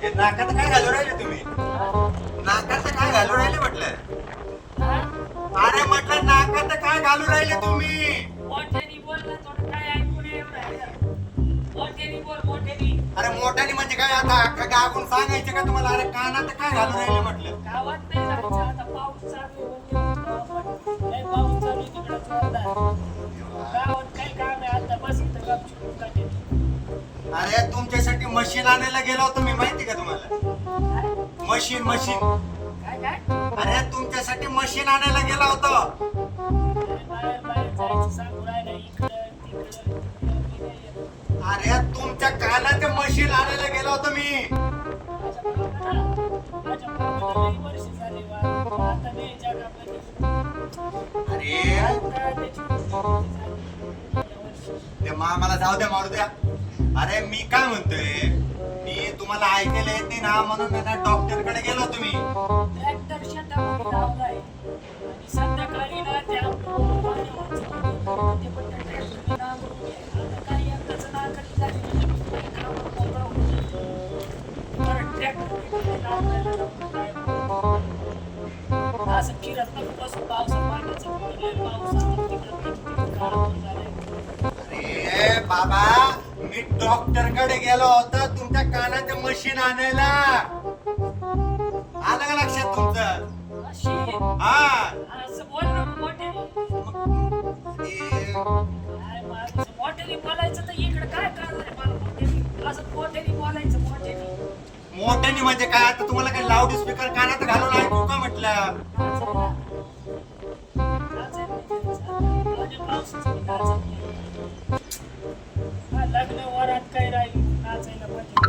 हे नाकात काय घालू राहिले तुम्ही? नाकात काय घालू राहिले म्हटलं? अरे म्हटलं नाकात काय घालू राहिले तुम्ही? मोठ्यानी बोल ना, थोडं काय ऐकू नाही येऊ राहिलं. मोठ्यानी बोल, मोठ्यानी. अरे मोठ्याने म्हणजे काय आता अख्खं गागून सांगायचं का तुम्हाला? अरे कानात काय घालू राहिले म्हटलं? गावात नाही जायचं, आता पाऊस चालू आहे म्हणजे लय पाऊस चालू आहे तिकडं जोरदार. गावात काय काम आहे आता? बस इथं गपचूप काढते. अरे तुमच्यासाठी मशीन आणायला गेलो होतो मी, माहिती का तुम्हाला? Machine machine. काय काय? अरे तुमच्यासाठी मशीन आणायला गेला होतो. बाहेर बाहेर जायचं सांगू राहिलं, इकडं तिकडं मी नाही येत. अरे तुमच्या कानाचे मशीन आणायला गेलो होतो मी. माझ्या पोराला लई वर्ष झाली बा. आता नाही जगामध्ये. अरे आता त्याची झाली वर्ष. ते मामाला जाऊ द्या, मारू द्या. अरे मी काय म्हणतोय, मी तुम्हाला ऐकायला येत नाही ना, म्हणून मी ना डॉक्टर कडे गेलो तुम्ही. ट्रॅक्टर शेतामध्ये लावलाय आणि संध्याकाळी ना ते आपलं पाण्यावर चालतं. ते पण त्या ट्रॅक्टरने नांगरून घ्यायचं. आता काही एकदाचं नांगरणी झाली ना, कामाला मोकळं होतं. परत ट्रॅक्टर लावलेलं नको काय असं फिरत नको बसून पावसा पाण्याचं कुठं लय पाऊस आला तिकडं किती काळं झालंय. अरे बाबा, मी डॉक्टर कडे गेलो होतो तुमच्या कानाचे मशीन आणायला. आलं का लक्षात तुमचं? अशी हा. असं बोल ना मोठ्याने. काय माणूस मोठ्याने बोलायचं तर इकडे काय करणार आहे मला मोठ्याने? असं मोठ्याने बोलायचं मोठ्याने. मोठ्याने म्हणजे काय? आता तुम्हाला काय लाऊड स्पीकर कानात घालून ऐकू का म्हटलं? लग्न वरात काय राहिली नाचायला पाहिजे.